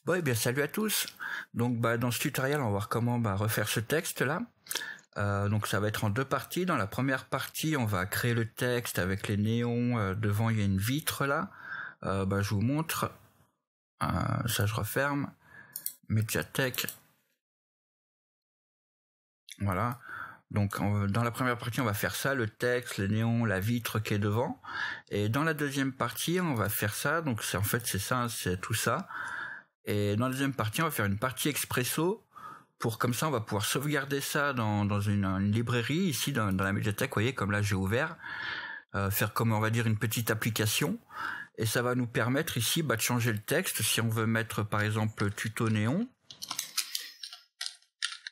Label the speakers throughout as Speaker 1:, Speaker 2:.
Speaker 1: Bon, eh bien, salut à tous. Donc, dans ce tutoriel, on va voir comment refaire ce texte-là. Donc, ça va être en deux parties. Dans la première partie, on va créer le texte avec les néons. Devant, il y a une vitre là. Je vous montre. Ça, je referme. Mediatek. Voilà. Donc, dans la première partie, on va faire ça, le texte, les néons, la vitre qui est devant. Et dans la deuxième partie, on va faire ça. Donc, c'est ça, c'est tout ça. Et dans la deuxième partie, on va faire une partie expresso. Comme ça, on va pouvoir sauvegarder ça dans une librairie, ici dans la médiathèque, vous voyez, comme là j'ai ouvert. Faire comme, on va dire, une petite application. Et ça va nous permettre ici de changer le texte. Si on veut mettre, par exemple, tuto néon,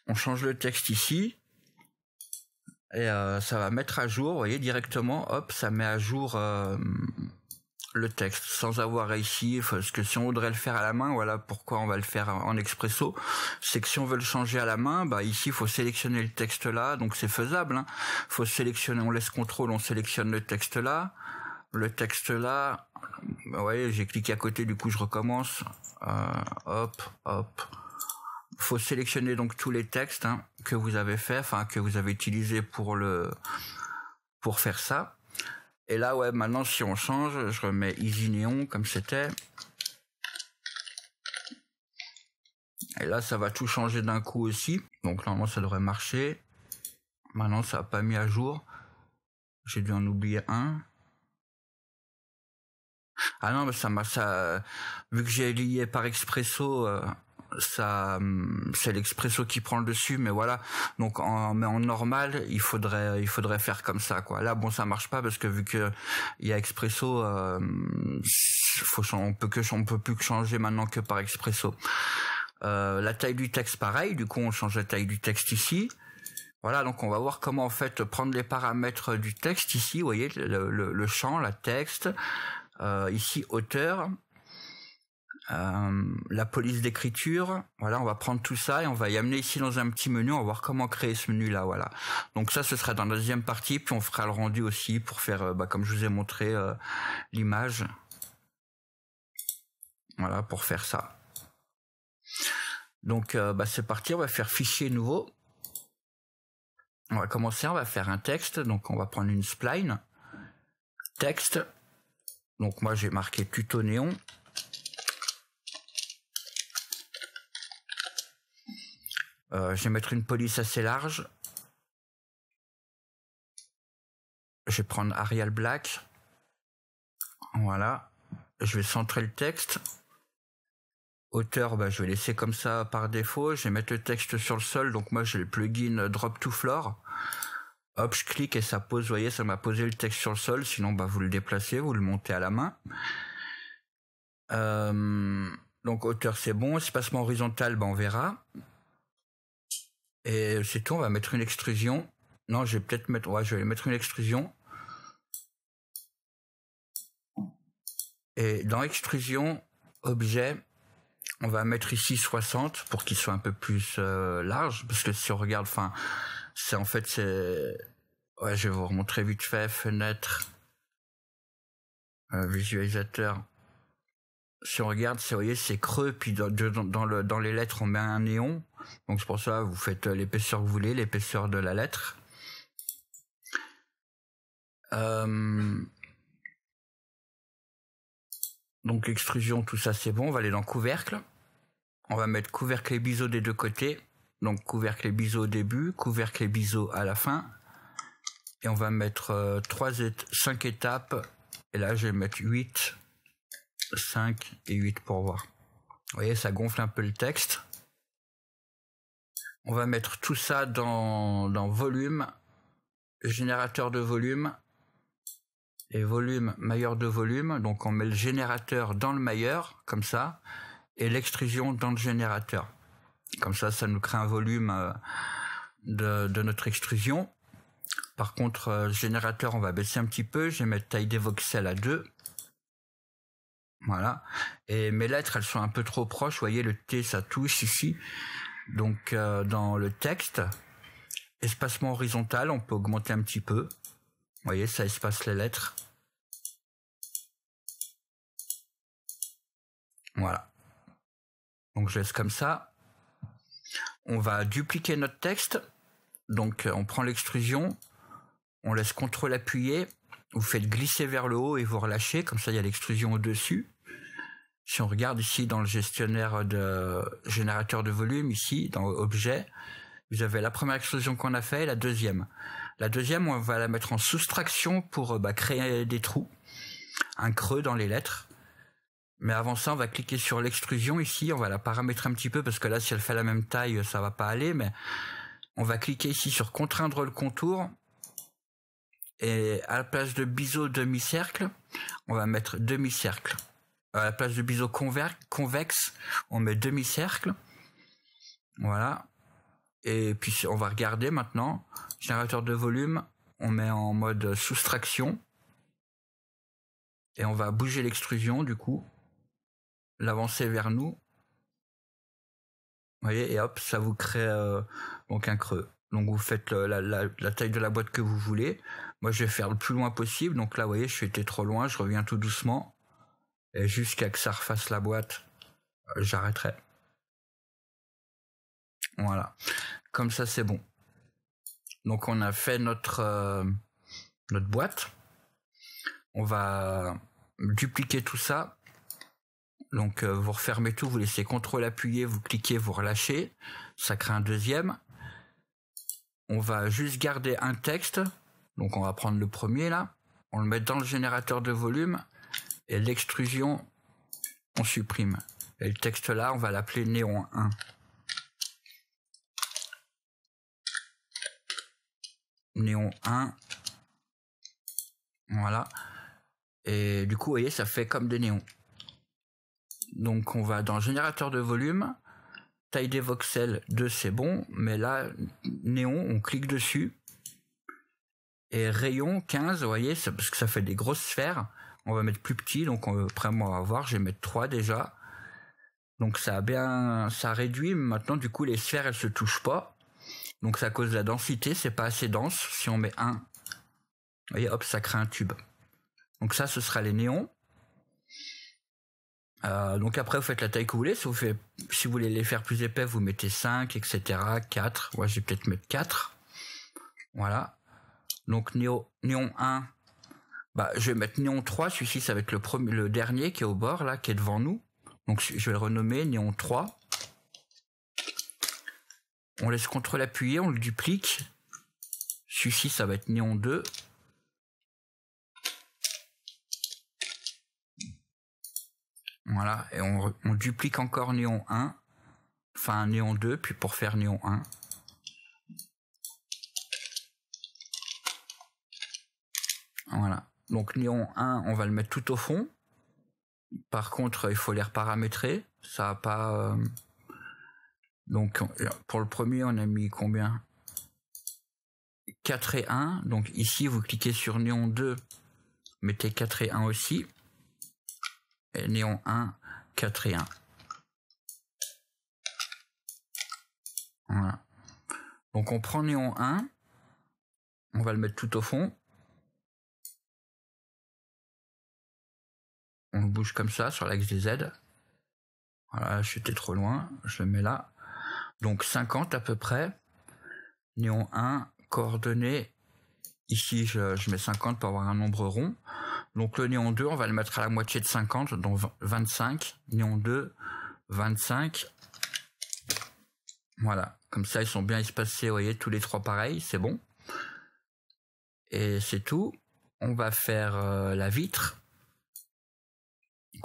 Speaker 1: on change le texte ici. Et ça va mettre à jour, vous voyez, directement, hop, ça met à jour le texte, sans avoir ici, parce que si on voudrait le faire à la main, voilà pourquoi on va le faire en expresso, c'est que si on veut le changer à la main, ici il faut sélectionner le texte là, donc c'est faisable, hein. Faut sélectionner, on laisse contrôle, on sélectionne le texte là, vous voyez, j'ai cliqué à côté, du coup je recommence, hop, faut sélectionner donc tous les textes que vous avez fait, que vous avez utilisé pour faire ça. Et là, ouais, maintenant, si on change, je remets Easy Néon comme c'était. Et là, ça va tout changer d'un coup aussi. Donc, normalement, ça devrait marcher. Maintenant, ça n'a pas mis à jour. J'ai dû en oublier un. Ah non, mais vu que j'ai lié par expresso, c'est l'expresso qui prend le dessus, mais voilà. Donc en normal, il faudrait faire comme ça, quoi. Là, bon, ça marche pas parce que vu que il y a expresso, on peut plus que changer maintenant que par expresso. La taille du texte, pareil. Du coup, on change la taille du texte ici. Voilà, donc on va voir comment en fait prendre les paramètres du texte ici. Vous voyez le champ, la texte. Ici hauteur. La police d'écriture, voilà, on va prendre tout ça et on va y amener ici dans un petit menu, on va voir comment créer ce menu là, voilà. Donc ça, ce sera dans la deuxième partie, puis on fera le rendu aussi pour faire, comme je vous ai montré, l'image. Voilà, pour faire ça. Donc c'est parti, on va faire fichier nouveau. On va commencer, on va faire un texte, donc on va prendre une spline, texte. Donc moi j'ai marqué tuto néon. Je vais mettre une police assez large. Je vais prendre Arial Black. Voilà. Je vais centrer le texte. Hauteur, je vais laisser comme ça par défaut. Je vais mettre le texte sur le sol. Donc moi j'ai le plugin Drop to Floor. Hop, je clique et ça pose. Vous voyez, ça m'a posé le texte sur le sol. Sinon, vous le déplacez, vous le montez à la main. Donc hauteur c'est bon. Espacement horizontal, on verra. Et c'est tout, on va mettre une extrusion. Non, je vais peut-être mettre... Ouais, je vais mettre une extrusion. Et dans extrusion, objet, on va mettre ici 60 pour qu'il soit un peu plus large. Parce que si on regarde, c'est... Ouais, je vais vous remontrer vite fait. Fenêtre. Visualisateur. Si on regarde, vous voyez, c'est creux, puis dans les lettres, on met un néon. Donc c'est pour ça, vous faites l'épaisseur que vous voulez, l'épaisseur de la lettre. Donc extrusion, tout ça c'est bon. On va aller dans couvercle. On va mettre couvercle et biseau des deux côtés. Donc couvercle et biseau au début, couvercle et biseau à la fin. Et on va mettre 5 étapes. Et là, je vais mettre 8, 5 et 8 pour voir. Vous voyez, ça gonfle un peu le texte. On va mettre tout ça dans volume, générateur de volume et volume, mailleur de volume. Donc on met le générateur dans le mailleur, comme ça, et l'extrusion dans le générateur. Comme ça, ça nous crée un volume de notre extrusion. Par contre, le générateur, on va baisser un petit peu. Je vais mettre taille des voxels à 2. Voilà. Et mes lettres, elles sont un peu trop proches. Vous voyez, le T, ça touche ici. Donc, dans le texte, espacement horizontal, on peut augmenter un petit peu. Vous voyez, ça espace les lettres. Voilà. Donc je laisse comme ça. On va dupliquer notre texte. Donc on prend l'extrusion, on laisse CTRL appuyé, vous faites glisser vers le haut et vous relâchez, comme ça il y a l'extrusion au-dessus. Si on regarde ici dans le gestionnaire de générateur de volume, ici dans objet, vous avez la première extrusion qu'on a fait et la deuxième. La deuxième, on va la mettre en soustraction pour créer des trous, un creux dans les lettres. Mais avant ça, on va cliquer sur l'extrusion ici, on va la paramétrer un petit peu parce que là, si elle fait la même taille, ça va pas aller, mais on va cliquer ici sur contraindre le contour et à la place de biseau demi-cercle, on va mettre demi-cercle. À la place de biseau convexe, on met demi-cercle. Voilà. Et puis on va regarder maintenant. Générateur de volume, on met en mode soustraction. Et on va bouger l'extrusion du coup. L'avancer vers nous. Vous voyez, et hop, ça vous crée donc un creux. Donc vous faites la taille de la boîte que vous voulez. Moi je vais faire le plus loin possible. Donc là vous voyez, je suis été trop loin, je reviens tout doucement. Et jusqu'à que ça refasse la boîte, j'arrêterai. Voilà. Comme ça, c'est bon. Donc, on a fait notre boîte. On va dupliquer tout ça. Donc, vous refermez tout, vous laissez CTRL appuyé, vous cliquez, vous relâchez. Ça crée un deuxième. On va juste garder un texte. Donc, on va prendre le premier, là. On le met dans le générateur de volume. Et l'extrusion, on supprime. Et le texte là, on va l'appeler néon 1. Néon 1. Voilà. Et du coup, vous voyez, ça fait comme des néons. Donc, on va dans le générateur de volume. Taille des voxels 2, c'est bon. Mais là, néon, on clique dessus. Et rayon 15, vous voyez, parce que ça fait des grosses sphères. On va mettre plus petit, donc après on va voir, je vais mettre 3 déjà. Donc ça réduit, mais maintenant du coup les sphères elles se touchent pas. Donc c'est à cause de la densité, c'est pas assez dense. Si on met 1, vous voyez, hop, ça crée un tube. Donc ça, ce sera les néons. Donc après vous faites la taille que vous voulez. Si vous voulez les faire plus épais, vous mettez 5, etc. 4, moi je vais peut-être mettre 4. Voilà. Donc néon 1. Je vais mettre néon 3, celui-ci ça va être le dernier qui est au bord là, qui est devant nous. Donc je vais le renommer néon 3. On laisse CTRL appuyé, on le duplique. Celui-ci ça va être néon 2. Voilà, et on duplique encore néon 1. Enfin néon 2, puis pour faire néon 1. Voilà. Donc néon 1, on va le mettre tout au fond. Par contre, il faut les reparamétrer. Ça va pas... Donc pour le premier, on a mis combien? 4 et 1. Donc ici, vous cliquez sur néon 2, mettez 4 et 1 aussi. Et néon 1, 4 et 1. Voilà. Donc on prend néon 1. On va le mettre tout au fond. On le bouge comme ça sur l'axe des Z. Voilà, j'étais trop loin. Je le mets là. Donc 50 à peu près. Néon 1, coordonnées. Ici, je mets 50 pour avoir un nombre rond. Donc le néon 2, on va le mettre à la moitié de 50, donc 25. Néon 2, 25. Voilà. Comme ça, ils sont bien espacés, vous voyez, tous les trois pareils, c'est bon. Et c'est tout. On va faire la vitre.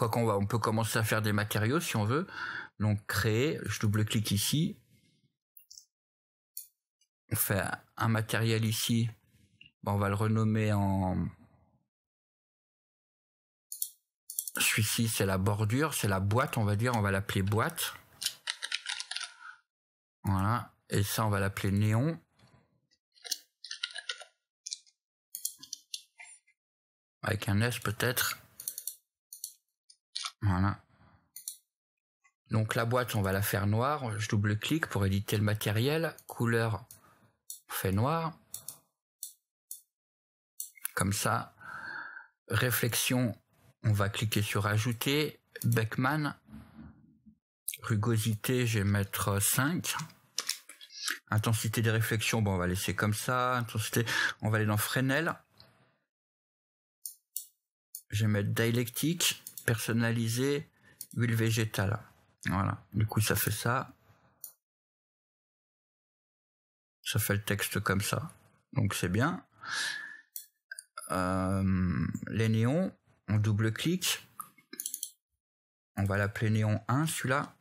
Speaker 1: On peut commencer à faire des matériaux si on veut. Donc créer, je double-clique ici. On fait un matériel ici. On va le renommer en... Celui-ci, c'est la bordure, c'est la boîte, on va dire. On va l'appeler boîte. Voilà. Et ça, on va l'appeler néon. Avec un S peut-être. Voilà. Donc la boîte, on va la faire noire. Je double-clique pour éditer le matériel. Couleur, on fait noir. Comme ça. Réflexion, on va cliquer sur ajouter. Beckman. Rugosité, je vais mettre 5. Intensité des réflexions, bon, on va laisser comme ça. Intensité, on va aller dans Fresnel. Je vais mettre dialectique, personnalisé, huile végétale. Voilà. Du coup, ça fait ça. Ça fait le texte comme ça. Donc, c'est bien. Les néons, on double-clique. On va l'appeler néon 1, celui-là.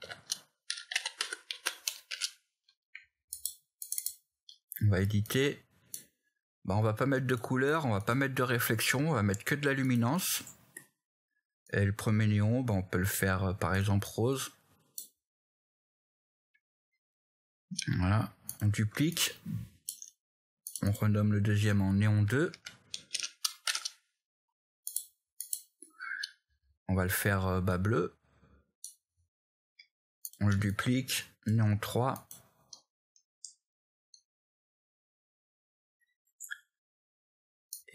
Speaker 1: On va éditer. Bah, on va pas mettre de couleur, on va pas mettre de réflexion, on va mettre que de la luminance. Et le premier néon, bah, on peut le faire par exemple rose. Voilà, on duplique. On renomme le deuxième en néon 2. On va le faire bleu. On le duplique, néon 3.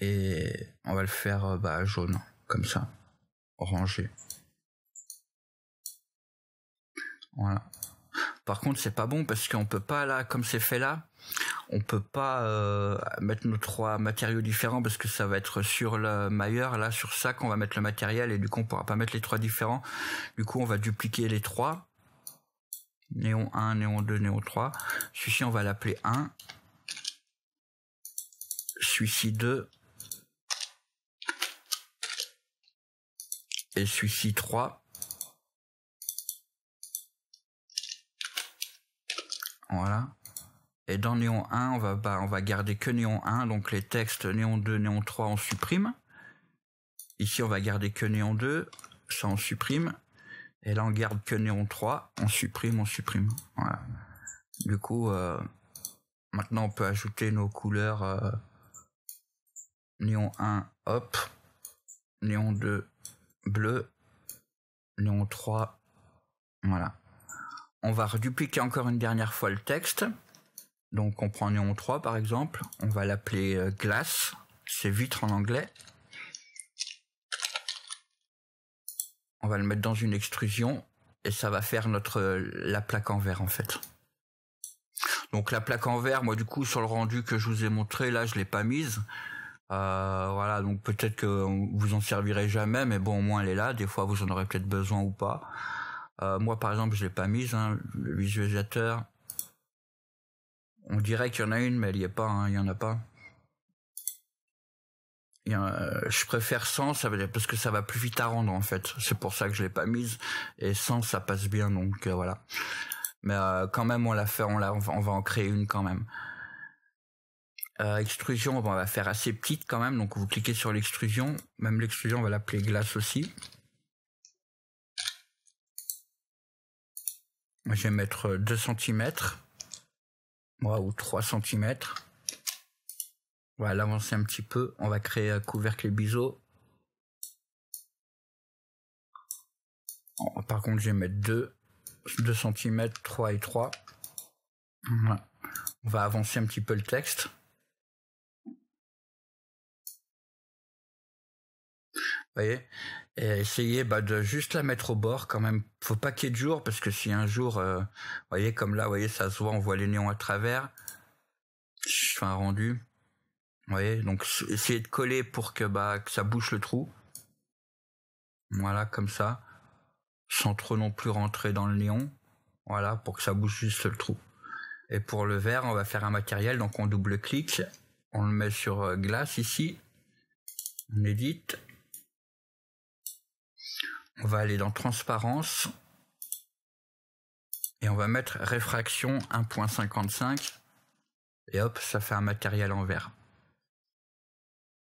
Speaker 1: Et on va le faire jaune, comme ça, orangé. Voilà. Par contre, c'est pas bon parce qu'on peut pas, là, comme c'est fait là, on peut pas mettre nos 3 matériaux différents parce que ça va être sur le mailleur, là, sur ça qu'on va mettre le matériel et du coup, on pourra pas mettre les 3 différents. Du coup, on va dupliquer les 3. Néon 1, néon 2, néon 3. Celui-ci, on va l'appeler 1. Celui-ci 2. Et celui-ci 3. Voilà. Et dans néon 1, on va garder que néon 1, donc les textes néon 2, néon 3, on supprime. Ici, on va garder que néon 2, ça on supprime. Et là, on garde que néon 3, on supprime. Voilà. Du coup, maintenant, on peut ajouter nos couleurs néon 1, hop, néon 2, bleu, néon 3, voilà. On va redupliquer encore une dernière fois le texte. Donc on prend néon 3 par exemple, on va l'appeler glace, c'est vitre en anglais. On va le mettre dans une extrusion et ça va faire la plaque en verre en fait. Donc la plaque en verre, moi du coup sur le rendu que je vous ai montré, là je l'ai pas mise. Voilà, donc peut-être que vous en servirez jamais, mais bon au moins elle est là, des fois vous en aurez peut-être besoin ou pas. Moi par exemple je l'ai pas mise, hein, le visualisateur. On dirait qu'il y en a une, mais elle y est pas, hein, il y en a pas. Je préfère sans, ça veut dire parce que ça va plus vite à rendre en fait. C'est pour ça que je l'ai pas mise. Et sans, ça passe bien, donc voilà. Mais quand même, on va en créer une quand même. Extrusion, on va la faire assez petite quand même. Donc vous cliquez sur l'extrusion. Même l'extrusion, on va l'appeler glace aussi. Je vais mettre 2 cm. Ou 3 cm. On va l'avancer un petit peu. On va créer un couvercle et biseau. Par contre, je vais mettre 2 cm, 3 et 3. Voilà. On va avancer un petit peu le texte. Vous voyez, et essayez de juste la mettre au bord quand même. Faut pas qu'il y ait de jour parce que si un jour, vous voyez comme là, vous voyez ça se voit, on voit les néons à travers. Je fais un rendu. Vous voyez, donc essayez de coller pour que ça bouche le trou. Voilà, comme ça, sans trop non plus rentrer dans le néon. Voilà, pour que ça bouche juste le trou. Et pour le vert, on va faire un matériel, donc on double-clique, on le met sur glace ici, on édite. On va aller dans transparence et on va mettre réfraction 1.55 et hop, ça fait un matériel en verre.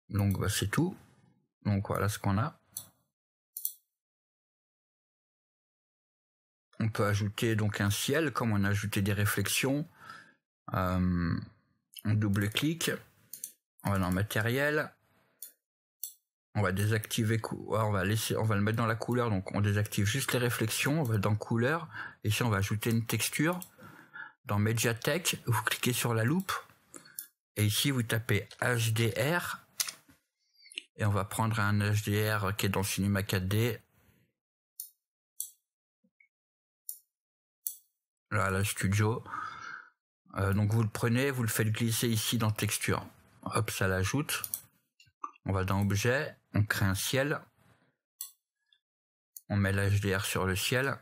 Speaker 1: Donc c'est tout. Donc voilà ce qu'on a. On peut ajouter donc un ciel comme on a ajouté des réflexions. On double-clique, on va dans matériel. On va désactiver, on va le mettre dans la couleur, donc on désactive juste les réflexions, on va dans couleur, et ici on va ajouter une texture. Dans Mediatek, vous cliquez sur la loupe, et ici vous tapez HDR, et on va prendre un HDR qui est dans Cinema 4D. là, la studio. Donc vous le prenez, vous le faites glisser ici dans texture. Hop, ça l'ajoute. On va dans objet, on crée un ciel. On met l'HDR sur le ciel.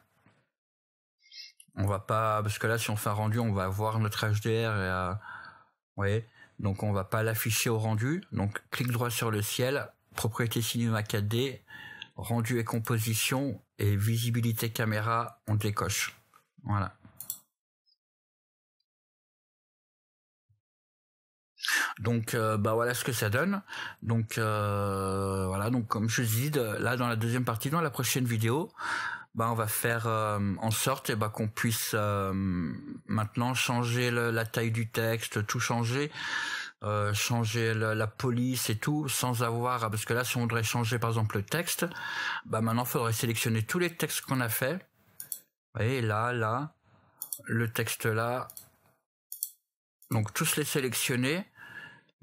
Speaker 1: On va pas, parce que là si on fait un rendu, on va voir notre HDR et vous voyez, donc on va pas l'afficher au rendu. Donc clic droit sur le ciel, propriété cinéma 4D, rendu et composition et visibilité caméra, on décoche. Voilà. Donc voilà ce que ça donne. Donc voilà, donc comme je dis, là dans la deuxième partie, dans la prochaine vidéo, on va faire en sorte qu'on puisse maintenant changer la taille du texte, tout changer, changer la police et tout, sans avoir, parce que là si on voudrait changer par exemple le texte, maintenant il faudrait sélectionner tous les textes qu'on a fait. Vous voyez, là, le texte là, donc tous les sélectionner.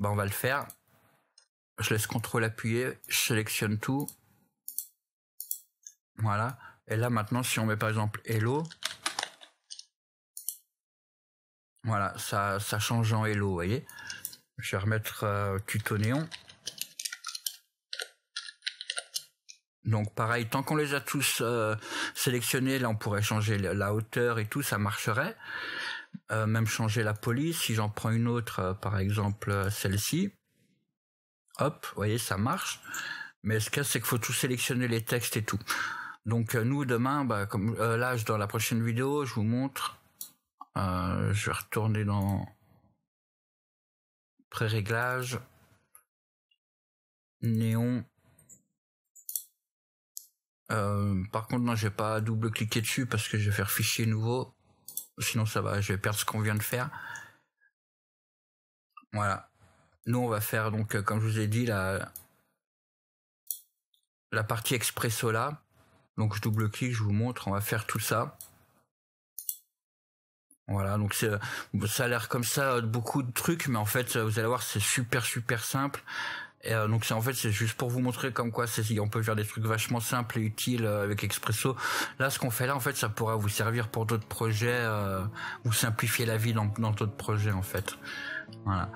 Speaker 1: On va le faire. Je laisse CTRL appuyé, je sélectionne tout. Voilà. Et là maintenant, si on met par exemple Hello, voilà, ça change en Hello, vous voyez. Je vais remettre tuto néon. Donc pareil, tant qu'on les a tous sélectionnés, là on pourrait changer la hauteur et tout, ça marcherait. Même changer la police, si j'en prends une autre, par exemple celle-ci, hop, vous voyez, ça marche. Mais ce cas, c'est qu'il faut tout sélectionner les textes et tout. Donc nous, demain, comme là, dans la prochaine vidéo, je vous montre, je vais retourner dans pré-réglage, néon. Par contre, non, je vais pas double-cliquer dessus parce que je vais faire fichier nouveau. Sinon ça va, je vais perdre ce qu'on vient de faire. Voilà. Nous on va faire donc comme je vous ai dit la partie expresso là. Donc je double-clique, je vous montre, on va faire tout ça. Voilà, donc ça a l'air comme ça beaucoup de trucs, mais en fait vous allez voir c'est super simple. Et donc en fait c'est juste pour vous montrer comme quoi on peut faire des trucs vachement simples et utiles avec Expresso. Là ce qu'on fait là en fait ça pourra vous servir pour d'autres projets, vous simplifier la vie dans d'autres projets en fait. Voilà.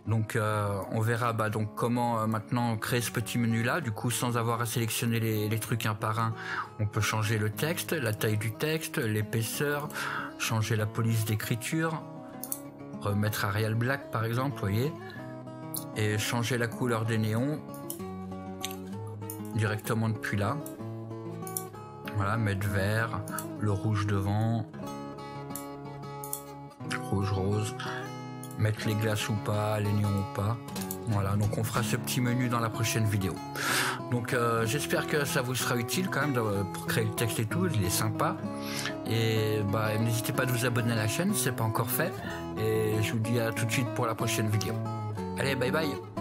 Speaker 1: Donc on verra donc comment maintenant créer ce petit menu là. Du coup sans avoir à sélectionner les trucs un par un, on peut changer le texte, la taille du texte, l'épaisseur, changer la police d'écriture, remettre Arial Black par exemple, vous voyez. Et changer la couleur des néons directement depuis là. Voilà, mettre vert, le rouge devant, rouge rose, mettre les glaces ou pas, les néons ou pas. Voilà, donc on fera ce petit menu dans la prochaine vidéo. Donc j'espère que ça vous sera utile quand même pour créer le texte et tout, il est sympa. Et n'hésitez pas à vous abonner à la chaîne si ce n'est pas encore fait. Et je vous dis à tout de suite pour la prochaine vidéo. Allez, bye bye.